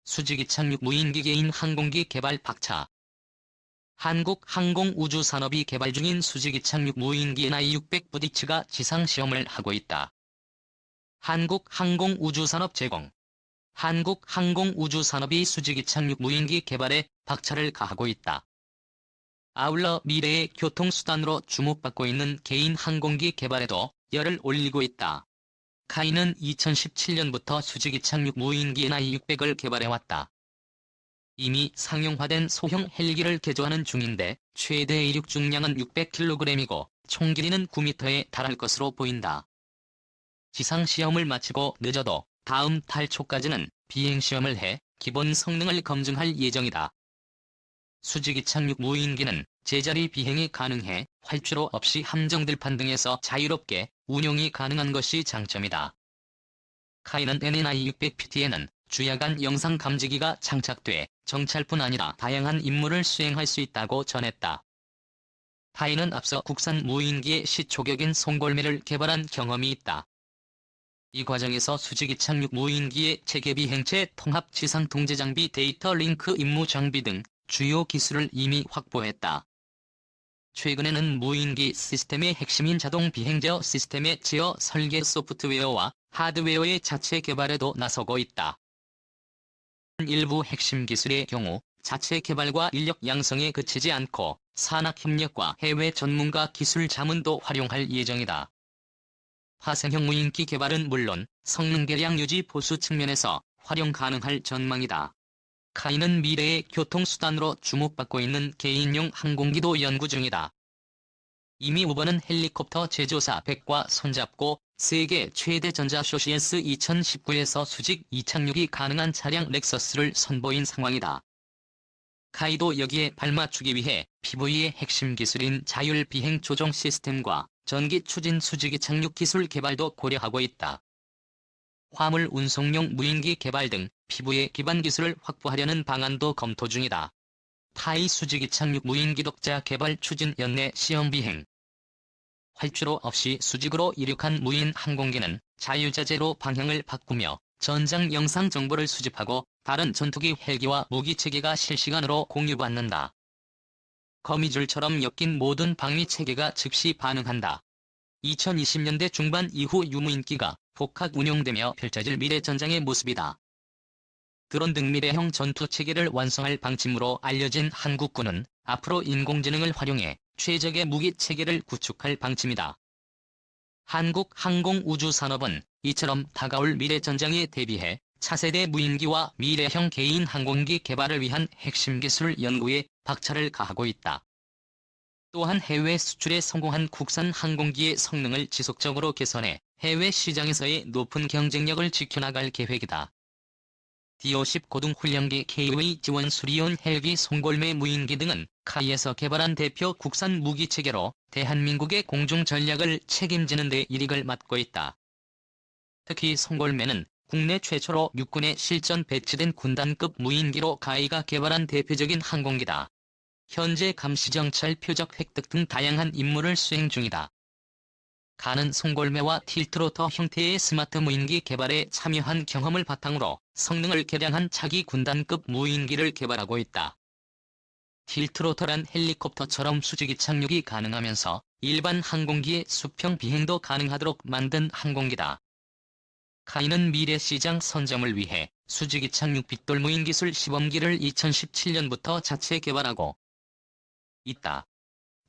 수직 이착륙 무인기 개인 항공기 개발 박차. 한국항공우주산업이 개발 중인 수직 이착륙 무인기 NI-600 부디치가 지상시험을 하고 있다. 한국항공우주산업 제공. 한국항공우주산업이 수직 이착륙 무인기 개발에 박차를 가하고 있다. 아울러 미래의 교통수단으로 주목받고 있는 개인 항공기 개발에도 열을 올리고 있다. 카이는 2017년부터 수직 이착륙 무인기 NI-600을 개발해왔다. 이미 상용화된 소형 헬기를 개조하는 중인데 최대 이륙 중량은 600kg이고 총 길이는 9m에 달할 것으로 보인다. 지상시험을 마치고 늦어도 다음 달 초까지는 비행시험을 해 기본 성능을 검증할 예정이다. 수직 이착륙 무인기는 제자리 비행이 가능해 활주로 없이 함정 들판 등에서 자유롭게 운용이 가능한 것이 장점이다. 카이는 NI-600PT에는 주야간 영상 감지기가 장착돼 정찰뿐 아니라 다양한 임무를 수행할 수 있다고 전했다. 카이는 앞서 국산 무인기의 시초격인 송골매를 개발한 경험이 있다. 이 과정에서 수직 이착륙 무인기의 체계 비행체 통합 지상 통제 장비 데이터 링크 임무 장비 등 주요 기술을 이미 확보했다. 최근에는 무인기 시스템의 핵심인 자동 비행제어 시스템의 제어 설계 소프트웨어와 하드웨어의 자체 개발에도 나서고 있다. 일부 핵심 기술의 경우 자체 개발과 인력 양성에 그치지 않고 산학협력과 해외 전문가 기술 자문도 활용할 예정이다. 파생형 무인기 개발은 물론 성능 개량 유지 보수 측면에서 활용 가능할 전망이다. 카이는 미래의 교통수단으로 주목받고 있는 개인용 항공기도 연구 중이다. 이미 우버는 헬리콥터 제조사 백과 손잡고 세계 최대 전자쇼시에스 2019에서 수직 이착륙이 가능한 차량 렉서스를 선보인 상황이다. 카이도 여기에 발맞추기 위해 PV의 핵심 기술인 자율 비행 조종 시스템과 전기 추진 수직 이착륙 기술 개발도 고려하고 있다. 화물 운송용 무인기 개발 등 PV의 기반 기술을 확보하려는 방안도 검토 중이다. 타이 수직 이착륙 무인기 독자 개발 추진 연내 시험 비행. 활주로 없이 수직으로 이륙한 무인 항공기는 자유자재로 방향을 바꾸며 전장 영상 정보를 수집하고 다른 전투기 헬기와 무기 체계가 실시간으로 공유받는다. 거미줄처럼 엮인 모든 방위 체계가 즉시 반응한다. 2020년대 중반 이후 유무인기가 복합 운용되며 펼쳐질 미래 전장의 모습이다. 드론 등 미래형 전투 체계를 완성할 방침으로 알려진 한국군은 앞으로 인공지능을 활용해 최적의 무기 체계를 구축할 방침이다. 한국항공우주산업은 이처럼 다가올 미래 전장에 대비해 차세대 무인기와 미래형 개인 항공기 개발을 위한 핵심 기술 연구에 박차를 가하고 있다. 또한 해외 수출에 성공한 국산 항공기의 성능을 지속적으로 개선해 해외 시장에서의 높은 경쟁력을 지켜나갈 계획이다. D-50 고등훈련기 KOA 지원 수리온 헬기 송골매 무인기 등은 카이에서 개발한 대표 국산 무기체계로 대한민국의 공중 전략을 책임지는 데 일익을 맡고 있다. 특히 송골매는 국내 최초로 육군에 실전 배치된 군단급 무인기로 카이가 개발한 대표적인 항공기다. 현재 감시정찰 표적 획득 등 다양한 임무를 수행 중이다. 카는 송골매와 틸트로터 형태의 스마트 무인기 개발에 참여한 경험을 바탕으로 성능을 개량한 차기 군단급 무인기를 개발하고 있다. 틸트로터란 헬리콥터처럼 수직 이착륙이 가능하면서 일반 항공기의 수평 비행도 가능하도록 만든 항공기다. 카이는 미래 시장 선점을 위해 수직 이착륙 빗돌 무인 기술 시범기를 2017년부터 자체 개발하고 있다.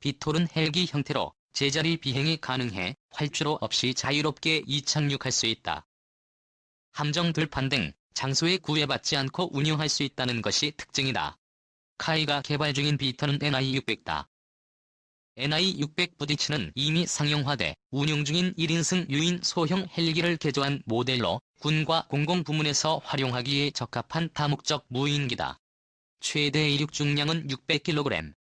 빗돌은 헬기 형태로 제자리 비행이 가능해 활주로 없이 자유롭게 이착륙할 수 있다. 함정 들판 등 장소에 구애받지 않고 운용할 수 있다는 것이 특징이다. 카이가 개발 중인 비터는 NI-600다. NI-600 부디치는 이미 상용화돼 운용 중인 1인승 유인 소형 헬기를 개조한 모델로 군과 공공부문에서 활용하기에 적합한 다목적 무인기다. 최대 이륙 중량은 600kg.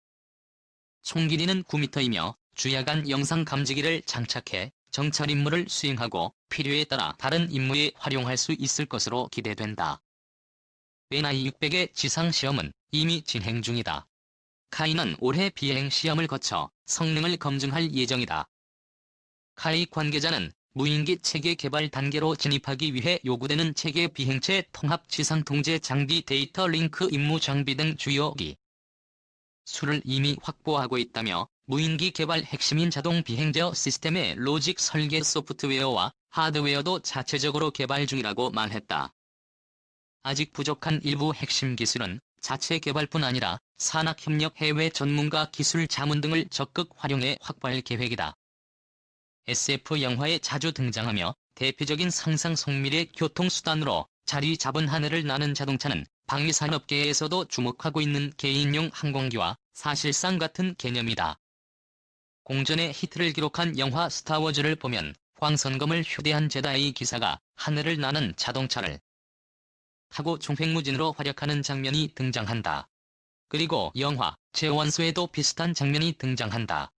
총 길이는 9m이며 주야간 영상 감지기를 장착해 정찰 임무를 수행하고 필요에 따라 다른 임무에 활용할 수 있을 것으로 기대된다. NI-600의 지상시험은 이미 진행 중이다. 카이는 올해 비행 시험을 거쳐 성능을 검증할 예정이다. 카이 관계자는 무인기 체계 개발 단계로 진입하기 위해 요구되는 체계 비행체 통합 지상 통제 장비 데이터 링크 임무 장비 등 주요 기술을 이미 확보하고 있다며 무인기 개발 핵심인 자동 비행제어 시스템의 로직 설계 소프트웨어와 하드웨어도 자체적으로 개발 중이라고 말했다. 아직 부족한 일부 핵심 기술은 자체 개발뿐 아니라 산학협력 해외 전문가 기술 자문 등을 적극 활용해 확보할 계획이다. SF 영화에 자주 등장하며 대표적인 상상 속밀의 교통수단으로 자리 잡은 하늘을 나는 자동차는 방위산업계에서도 주목하고 있는 개인용 항공기와 사실상 같은 개념이다. 공전의 히트를 기록한 영화 스타워즈를 보면 황선검을 휴대한 제다이 기사가 하늘을 나는 자동차를 타고 총횡무진으로 활약하는 장면이 등장한다. 그리고 영화 제원소에도 비슷한 장면이 등장한다.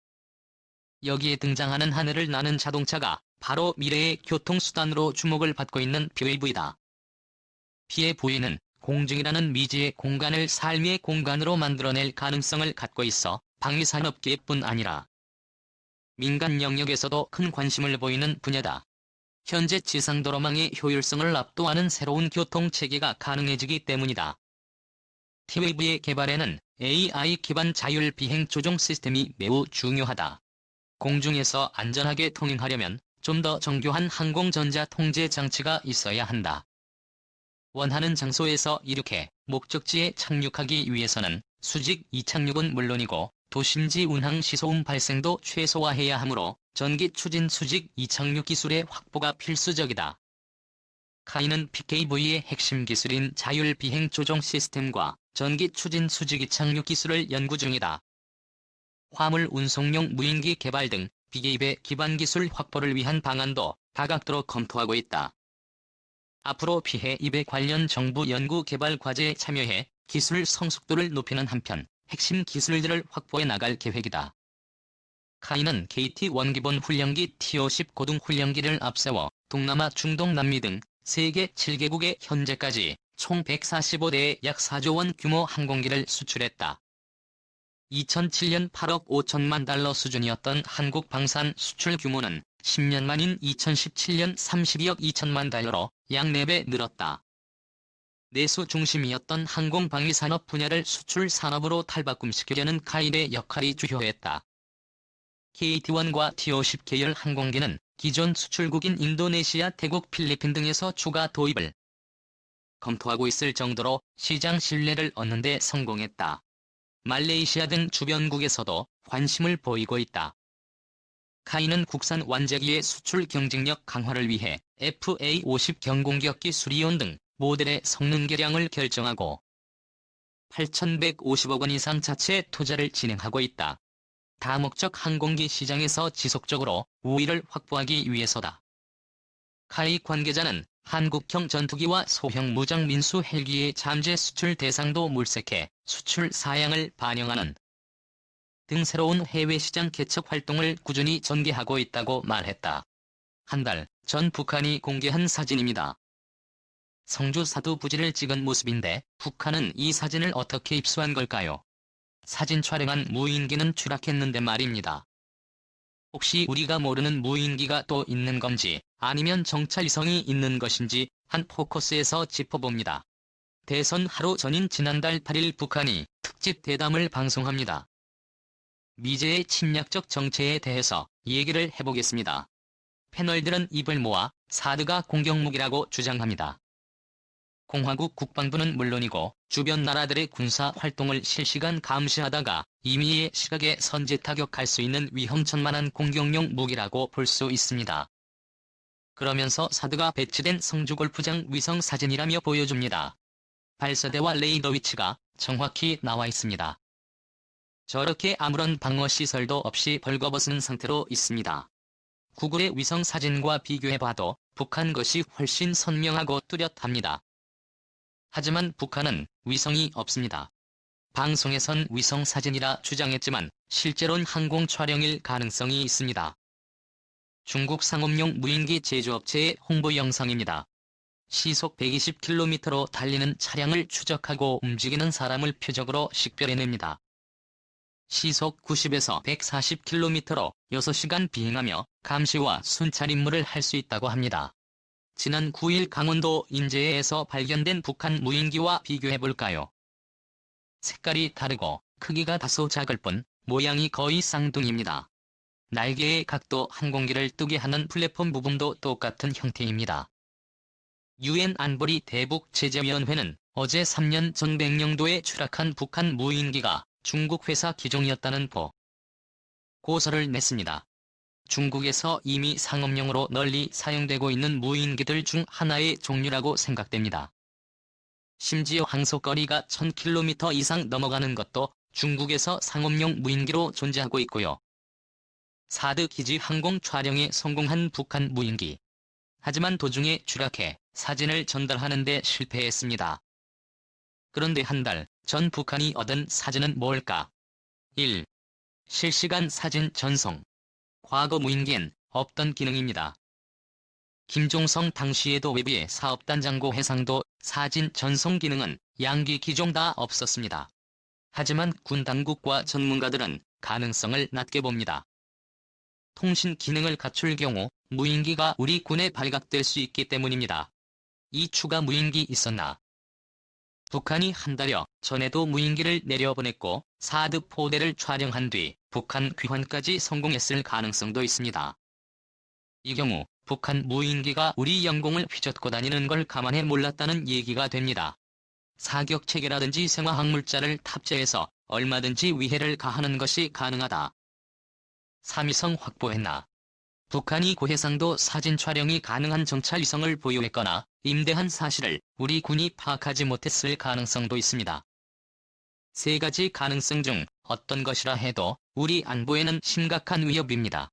여기에 등장하는 하늘을 나는 자동차가 바로 미래의 교통수단으로 주목을 받고 있는 PAV다. PAV는 공중이라는 미지의 공간을 삶의 공간으로 만들어낼 가능성을 갖고 있어 방위산업계뿐 아니라 민간 영역에서도 큰 관심을 보이는 분야다. 현재 지상도로망의 효율성을 압도하는 새로운 교통체계가 가능해지기 때문이다. PAV의 개발에는 AI 기반 자율 비행 조종 시스템이 매우 중요하다. 공중에서 안전하게 통행하려면 좀 더 정교한 항공전자 통제 장치가 있어야 한다. 원하는 장소에서 이륙해 목적지에 착륙하기 위해서는 수직 이착륙은 물론이고 도심지 운항 시소음 발생도 최소화해야 하므로 전기 추진 수직 이착륙 기술의 확보가 필수적이다. 카이는 PKV의 핵심 기술인 자율 비행 조종 시스템과 전기 추진 수직 이착륙 기술을 연구 중이다. 화물 운송용 무인기 개발 등 비개입의 기반 기술 확보를 위한 방안도 다각도로 검토하고 있다. 앞으로 피해입에 관련 정부 연구 개발 과제에 참여해 기술 성숙도를 높이는 한편 핵심 기술들을 확보해 나갈 계획이다. 카이는 KT-1 기본 훈련기 T-50 고등 훈련기를 앞세워 동남아 중동 남미 등 세계 7개국에 현재까지 총 145대의 약 4조 원 규모 항공기를 수출했다. 2007년 8억 5천만 달러 수준이었던 한국 방산 수출 규모는 10년 만인 2017년 32억 2천만 달러로 약 4배 늘었다. 내수 중심이었던 항공방위산업 분야를 수출 산업으로 탈바꿈시키려는 카이의 역할이 주요했다. KT-1과 T-50 계열 항공기는 기존 수출국인 인도네시아, 태국, 필리핀 등에서 추가 도입을 검토하고 있을 정도로 시장 신뢰를 얻는 데 성공했다. 말레이시아 등 주변국에서도 관심을 보이고 있다. 카이는 국산 완제기의 수출 경쟁력 강화를 위해 FA-50 경공격기 수리온 등 모델의 성능 개량을 결정하고 8,150억 원 이상 자체 투자를 진행하고 있다. 다목적 항공기 시장에서 지속적으로 우위를 확보하기 위해서다. 카이 관계자는 한국형 전투기와 소형 무장 민수 헬기의 잠재 수출 대상도 물색해 수출 사양을 반영하는 등 새로운 해외 시장 개척 활동을 꾸준히 전개하고 있다고 말했다. 한 달 전 북한이 공개한 사진입니다. 성주 사두 부지를 찍은 모습인데 북한은 이 사진을 어떻게 입수한 걸까요? 사진 촬영한 무인기는 추락했는데 말입니다. 혹시 우리가 모르는 무인기가 또 있는 건지 아니면 정찰 위성이 있는 것인지 한 포커스에서 짚어봅니다. 대선 하루 전인 지난달 8일 북한이 특집 대담을 방송합니다. 미제의 침략적 정체에 대해서 얘기를 해보겠습니다. 패널들은 입을 모아 사드가 공격무기라고 주장합니다. 공화국 국방부는 물론이고 주변 나라들의 군사 활동을 실시간 감시하다가 임의의 시각에 선제 타격할 수 있는 위험천만한 공격용 무기라고 볼 수 있습니다. 그러면서 사드가 배치된 성주 골프장 위성 사진이라며 보여줍니다. 발사대와 레이더 위치가 정확히 나와 있습니다. 저렇게 아무런 방어 시설도 없이 벌거벗은 상태로 있습니다. 구글의 위성 사진과 비교해봐도 북한 것이 훨씬 선명하고 뚜렷합니다. 하지만 북한은 위성이 없습니다. 방송에선 위성 사진이라 주장했지만 실제로는 항공 촬영일 가능성이 있습니다. 중국 상업용 무인기 제조업체의 홍보 영상입니다. 시속 120km로 달리는 차량을 추적하고 움직이는 사람을 표적으로 식별해냅니다. 시속 90에서 140km로 6시간 비행하며 감시와 순찰 임무를 할 수 있다고 합니다. 지난 9일 강원도 인제에서 발견된 북한 무인기와 비교해볼까요? 색깔이 다르고 크기가 다소 작을 뿐 모양이 거의 쌍둥이입니다. 날개의 각도 항공기를 뜨게 하는 플랫폼 부분도 똑같은 형태입니다. 유엔 안보리 대북제재위원회는 어제 3년 전 백령도에 추락한 북한 무인기가 중국 회사 기종이었다는 고소를 냈습니다. 중국에서 이미 상업용으로 널리 사용되고 있는 무인기들 중 하나의 종류라고 생각됩니다. 심지어 항속거리가 1000km 이상 넘어가는 것도 중국에서 상업용 무인기로 존재하고 있고요. 사드 기지 항공 촬영에 성공한 북한 무인기. 하지만 도중에 추락해 사진을 전달하는 데 실패했습니다. 그런데 한 달 전 북한이 얻은 사진은 뭘까? 1. 실시간 사진 전송. 과거 무인기엔 없던 기능입니다. 김종성 당시에도 외부의 사업단장고 해상도 사진 전송 기능은 양기 기종 다 없었습니다. 하지만 군 당국과 전문가들은 가능성을 낮게 봅니다. 통신 기능을 갖출 경우 무인기가 우리 군에 발각될 수 있기 때문입니다. 이 추가 무인기 있었나? 북한이 한 달여 전에도 무인기를 내려보냈고 사드 포대를 촬영한 뒤 북한 귀환까지 성공했을 가능성도 있습니다. 이 경우 북한 무인기가 우리 영공을 휘젓고 다니는 걸 감안해 몰랐다는 얘기가 됩니다. 사격체계라든지 생화학물자를 탑재해서 얼마든지 위해를 가하는 것이 가능하다. 삼위성 확보했나? 북한이 고해상도 사진 촬영이 가능한 정찰위성을 보유했거나 임대한 사실을 우리 군이 파악하지 못했을 가능성도 있습니다. 세 가지 가능성 중 어떤 것이라 해도 우리 안보에는 심각한 위협입니다.